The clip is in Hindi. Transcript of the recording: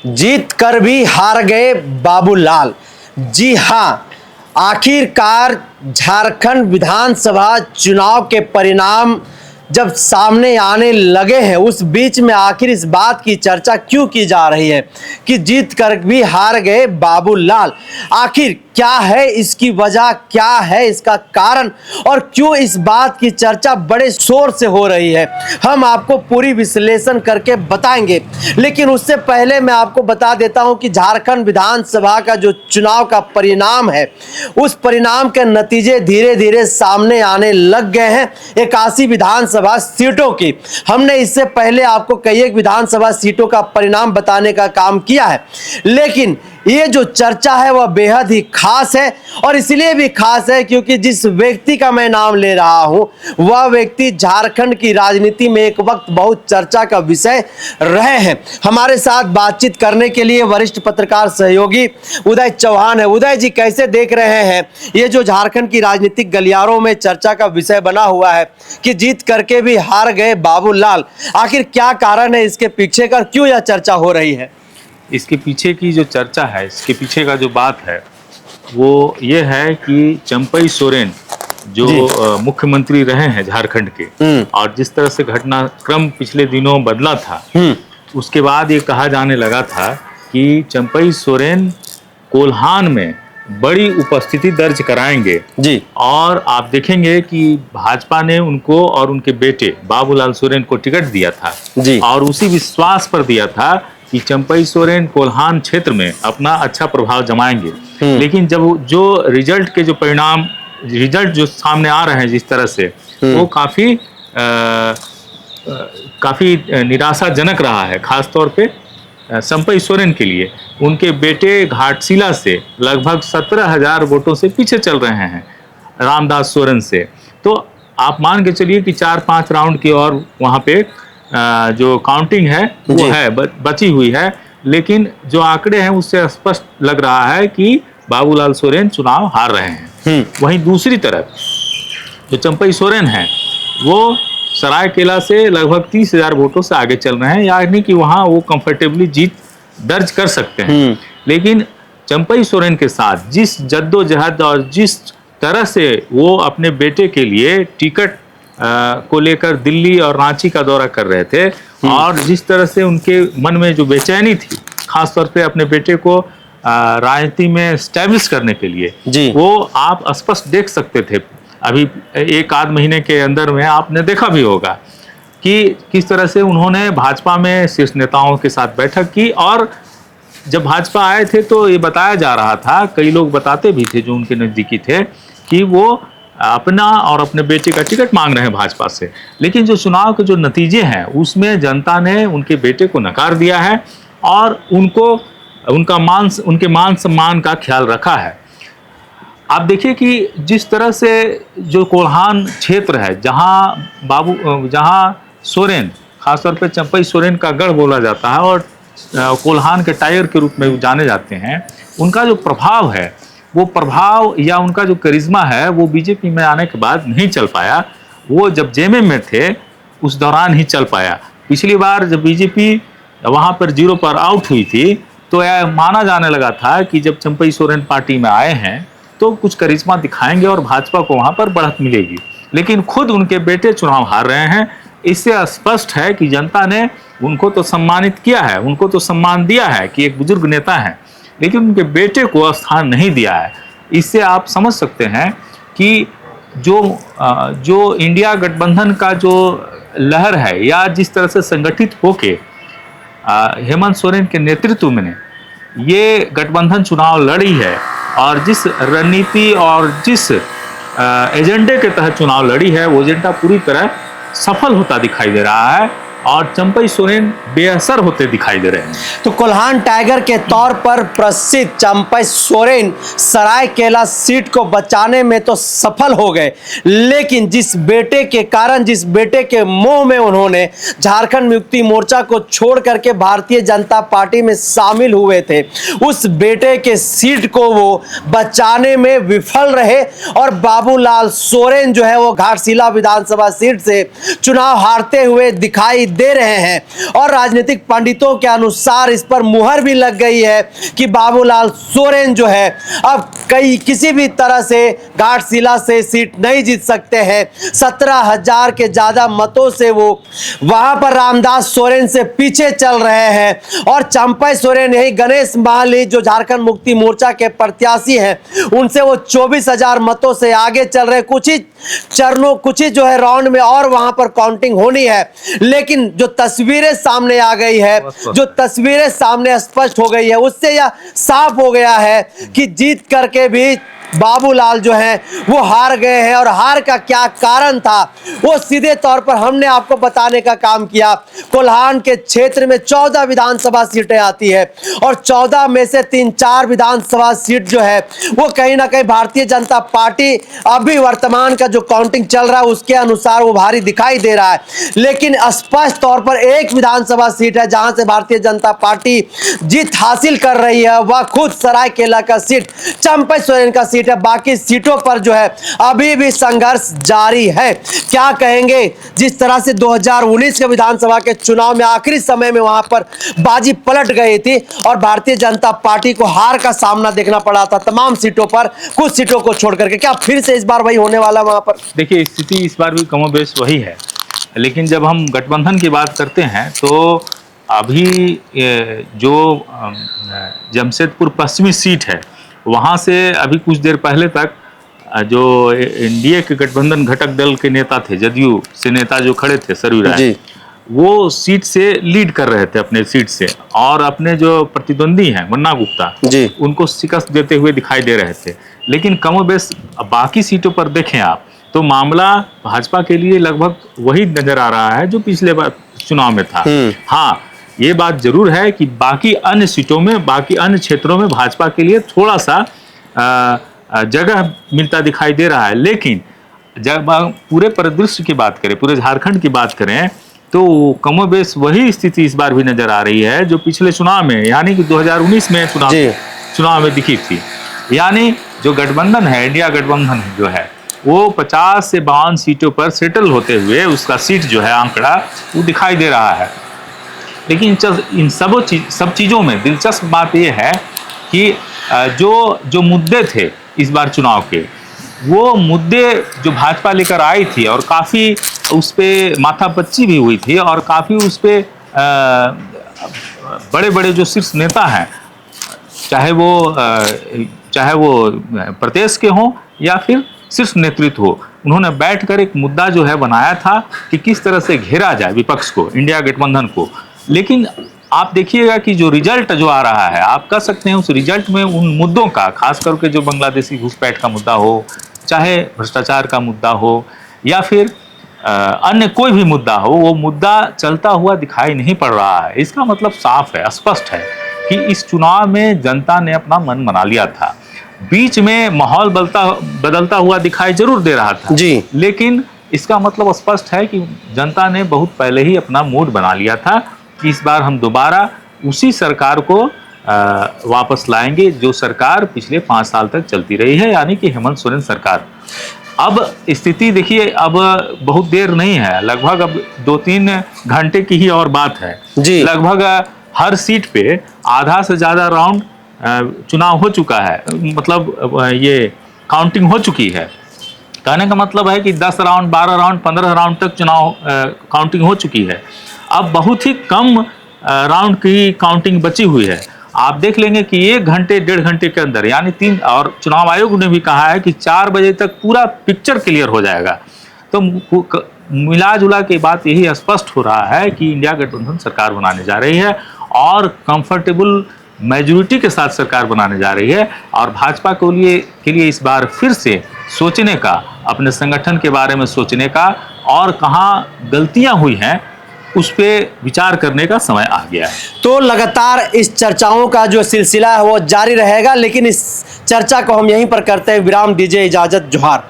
जीत कर भी हार गए बाबूलाल। जी हाँ, आखिरकार झारखंड विधानसभा चुनाव के परिणाम जब सामने आने लगे हैं, उस बीच में आखिर इस बात की चर्चा क्यों की जा रही है कि जीत कर भी हार गए बाबूलाल। आखिर क्या है इसकी वजह, क्या है इसका कारण और क्यों इस बात की चर्चा बड़े शोर से हो रही है, हम आपको पूरी विश्लेषण करके बताएंगे। लेकिन उससे पहले मैं आपको बता देता हूं कि झारखंड विधानसभा का जो चुनाव का परिणाम है, उस परिणाम के नतीजे धीरे धीरे सामने आने लग गए हैं। 81 विधानसभा सीटों की हमने इससे पहले आपको कई एक विधानसभा सीटों का परिणाम बताने का काम किया है, लेकिन ये जो चर्चा है वह बेहद ही खास है। और इसलिए भी खास है क्योंकि जिस व्यक्ति का मैं नाम ले रहा हूं, वह व्यक्ति झारखंड की राजनीति में एक वक्त बहुत चर्चा का विषय रहे हैं। हमारे साथ बातचीत करने के लिए वरिष्ठ पत्रकार सहयोगी उदय चौहान है। उदय जी, कैसे देख रहे हैं ये जो झारखंड की राजनीतिक गलियारों में चर्चा का विषय बना हुआ है कि जीत करके भी हार गए बाबूलाल? आखिर क्या कारण है इसके पीछे का, क्यों यह चर्चा हो रही है? इसके पीछे की जो चर्चा है, इसके पीछे का जो बात है वो ये है कि चंपई सोरेन जो मुख्यमंत्री रहे हैं झारखंड के, और जिस तरह से घटनाक्रम पिछले दिनों बदला था, उसके बाद ये कहा जाने लगा था कि चंपई सोरेन कोल्हान में बड़ी उपस्थिति दर्ज कराएंगे जी। और आप देखेंगे कि भाजपा ने उनको और उनके बेटे बाबूलाल सोरेन को टिकट दिया था जी। और उसी विश्वास पर दिया था कि चंपई सोरेन कोल्हान क्षेत्र में अपना अच्छा प्रभाव जमाएंगे। लेकिन जब जो रिजल्ट के जो परिणाम, रिजल्ट जो सामने आ रहे हैं जिस तरह से, वो काफी निराशाजनक रहा है, खासतौर पे चंपई सोरेन के लिए। उनके बेटे घाटशिला से लगभग 17,000 वोटों से पीछे चल रहे हैं रामदास सोरेन से। तो आप मान के चलिए कि 4-5 राउंड की और वहाँ पे जो काउंटिंग है वो है बची हुई है, लेकिन जो आंकड़े हैं उससे स्पष्ट लग रहा है कि बाबूलाल सोरेन चुनाव हार रहे हैं। वहीं दूसरी तरफ जो चंपई सोरेन हैं वो सरायकेला से लगभग 30,000 वोटों से आगे चल रहे हैं, यानी कि वहाँ वो कंफर्टेबली जीत दर्ज कर सकते हैं। लेकिन चंपई सोरेन के साथ जिस जद्दोजहद और जिस तरह से वो अपने बेटे के लिए टिकट को लेकर दिल्ली और रांची का दौरा कर रहे थे, और जिस तरह से उनके मन में जो बेचैनी थी खासतौर पे अपने बेटे को राजनीति में स्टैब्लिश करने के लिए जी। वो आप स्पष्ट देख सकते थे। अभी 1-आध महीने के अंदर में आपने देखा भी होगा कि किस तरह से उन्होंने भाजपा में शीर्ष नेताओं के साथ बैठक की, और जब भाजपा आए थे तो ये बताया जा रहा था, कई लोग बताते भी थे जो उनके नज़दीकी थे, कि वो अपना और अपने बेटे का टिकट मांग रहे हैं भाजपा से। लेकिन जो चुनाव के जो नतीजे हैं उसमें जनता ने उनके बेटे को नकार दिया है और उनके मान सम्मान का ख्याल रखा है। आप देखिए कि जिस तरह से जो कोल्हान क्षेत्र है, जहां सोरेन, खासतौर पे चंपई सोरेन का गढ़ बोला जाता है और कोल्हान के टाइगर के रूप में जाने जाते हैं, उनका जो प्रभाव है, वो प्रभाव या उनका जो करिश्मा है वो बीजेपी में आने के बाद नहीं चल पाया। वो जब जेएमएम में थे उस दौरान ही चल पाया। पिछली बार जब बीजेपी वहाँ पर 0 पर आउट हुई थी तो यह माना जाने लगा था कि जब चंपई सोरेन पार्टी में आए हैं तो कुछ करिश्मा दिखाएंगे और भाजपा को वहाँ पर बढ़त मिलेगी। लेकिन खुद उनके बेटे चुनाव हार रहे हैं। इससे स्पष्ट है कि जनता ने उनको तो सम्मानित किया है, उनको तो सम्मान दिया है कि एक बुजुर्ग नेता हैं, लेकिन उनके बेटे को स्थान नहीं दिया है। इससे आप समझ सकते हैं कि जो इंडिया गठबंधन का जो लहर है, या जिस तरह से संगठित होके हेमंत सोरेन के नेतृत्व में ये गठबंधन चुनाव लड़ी है, और जिस रणनीति और जिस एजेंडे के तहत चुनाव लड़ी है, वो एजेंडा पूरी तरह सफल होता दिखाई दे रहा है और चंपई सोरेन बेअसर होते दिखाई दे रहे हैं। तो कोल्हान टाइगर के तौर पर प्रसिद्ध चंपई सोरेन सरायकेला सीट को बचाने में तो सफल हो गए, लेकिन जिस बेटे के कारण, जिस बेटे के मोह में उन्होंने झारखंड मुक्ति मोर्चा को छोड़ करके भारतीय जनता पार्टी में शामिल हुए थे, उस बेटे के सीट को वो बचाने में विफल रहे और बाबूलाल सोरेन जो है वो घाटशिला विधानसभा सीट से चुनाव हारते हुए दिखाई दे रहे हैं और राजनीतिक पंडितों के अनुसार इस पर मुहर भी लग गई है कि बाबूलाल सोरेन जो है अब किसी भी तरह से घाटशिला से सीट नहीं जीत सकते हैं। 17,000 के ज्यादा मतों से वो वहां पर रामदास सोरेन से पीछे चल रहे हैं और चंपई सोरेन यही गणेश महाली जो झारखंड मुक्ति मोर्चा के प्रत्याशी हैं उनसे वो 24,000 मतों से आगे चल रहे। कुछ ही जो है राउंड में और वहां पर काउंटिंग होनी है, लेकिन जो तस्वीरें सामने आ गई है, जो तस्वीरें सामने स्पष्ट हो गई है, उससे यह साफ हो गया है कि जीत करके भी बाबूलाल जो हैं वो हार गए हैं। और हार का क्या कारण था वो सीधे तौर पर हमने आपको बताने का काम किया। कोल्हान के क्षेत्र में 14 विधानसभा सीटें आती है और 14 में से 3-4 विधानसभा सीट जो है वो कहीं ना कहीं भारतीय जनता पार्टी अभी वर्तमान का जो काउंटिंग चल रहा है उसके अनुसार वो भारी दिखाई दे रहा है। लेकिन स्पष्ट तौर पर एक विधानसभा सीट है जहां से भारतीय जनता पार्टी जीत हासिल कर रही है, वह खुद सरायकेला का सीट चंपई सोरेन का सीट है। बाकी सीटों पर जो है अभी भी संघर्ष जारी है। क्या कहेंगे जिस तरह से 2019 के विधानसभा के चुनाव में आखिरी समय में वहां पर बाजी पलट गई थी और भारतीय जनता पार्टी को हार का सामना देखना पड़ा था तमाम सीटों पर, कुछ सीटों को छोड़ करके, क्या फिर से इस बार वही होने वाला वहां पर? देखिए, स्थिति इस बार भी कमोबेश वही है, लेकिन जब हम गठबंधन की बात करते हैं तो अभी जो जमशेदपुर पश्चिमी सीट है वहाँ से अभी कुछ देर पहले तक जो एनडीए के गठबंधन घटक दल के नेता थे, जदयू से नेता जो खड़े थे सरयू राय, वो सीट से लीड कर रहे थे अपने सीट से, और अपने जो प्रतिद्वंदी हैं मुन्ना गुप्ता उनको शिकस्त देते हुए दिखाई दे रहे थे। लेकिन कमोबेश बाकी सीटों पर देखें आप तो मामला भाजपा के लिए लगभग वही नजर आ रहा है जो पिछले बार चुनाव में था। हाँ, ये बात जरूर है कि बाकी अन्य सीटों में, बाकी अन्य क्षेत्रों में भाजपा के लिए थोड़ा सा जगह मिलता दिखाई दे रहा है। लेकिन जब पूरे परिदृश्य की बात करें, पूरे झारखंड की बात करें, तो कमोबेश वही स्थिति इस बार भी नजर आ रही है जो पिछले चुनाव में, यानी कि 2019 में चुनाव में दिखी थी। यानी जो गठबंधन है, इंडिया गठबंधन जो है, वो 50 से 52 सीटों पर सेटल होते हुए उसका सीट जो है आंकड़ा वो दिखाई दे रहा है। लेकिन इन सब चीज़ों में दिलचस्प बात यह है कि जो मुद्दे थे इस बार चुनाव के, वो मुद्दे जो भाजपा लेकर आई थी और काफ़ी उस पर माथापच्ची भी हुई थी और काफ़ी उस पर बड़े बड़े जो शीर्ष नेता हैं, चाहे वो प्रदेश के हों या फिर शीर्ष नेतृत्व हो, उन्होंने बैठकर एक मुद्दा जो है बनाया था कि किस तरह से घेरा जाए विपक्ष को, इंडिया गठबंधन को। लेकिन आप देखिएगा कि जो रिजल्ट जो आ रहा है, आप कह सकते हैं उस रिजल्ट में उन मुद्दों का, खास करके जो बांग्लादेशी घुसपैठ का मुद्दा हो, चाहे भ्रष्टाचार का मुद्दा हो या फिर अन्य कोई भी मुद्दा हो, वो मुद्दा चलता हुआ दिखाई नहीं पड़ रहा है। इसका मतलब साफ है, स्पष्ट है कि इस चुनाव में जनता ने अपना मन बना लिया था। बीच में माहौल बदलता हुआ दिखाई जरूर दे रहा था जी, लेकिन इसका मतलब स्पष्ट है कि जनता ने बहुत पहले ही अपना मूड बना लिया था कि इस बार हम दोबारा उसी सरकार को वापस लाएंगे जो सरकार पिछले 5 साल तक चलती रही है, यानी कि हेमंत सोरेन सरकार। अब स्थिति देखिए, अब बहुत देर नहीं है, लगभग अब 2-3 घंटे की ही और बात है जी। लगभग हर सीट पे आधा से ज़्यादा राउंड चुनाव हो चुका है, मतलब ये काउंटिंग हो चुकी है। कहने का मतलब है कि 10 राउंड, 12 राउंड, 15 राउंड तक चुनाव काउंटिंग हो चुकी है। अब बहुत ही कम राउंड की काउंटिंग बची हुई है। आप देख लेंगे कि 1 घंटे 1.5 घंटे के अंदर, यानी 3, और चुनाव आयोग ने भी कहा है कि 4 बजे तक पूरा पिक्चर क्लियर हो जाएगा। तो मिला जुला के बात यही स्पष्ट हो रहा है कि इंडिया गठबंधन सरकार बनाने जा रही है और कंफर्टेबल मेजॉरिटी के साथ सरकार बनाने जा रही है। और भाजपा के लिए इस बार फिर से सोचने का, अपने संगठन के बारे में सोचने का और कहाँ गलतियां हुई हैं उस पर विचार करने का समय आ गया है। तो लगातार इस चर्चाओं का जो सिलसिला है वो जारी रहेगा, लेकिन इस चर्चा को हम यहीं पर करते हैं विराम। दीजिए इजाजत, जोहार।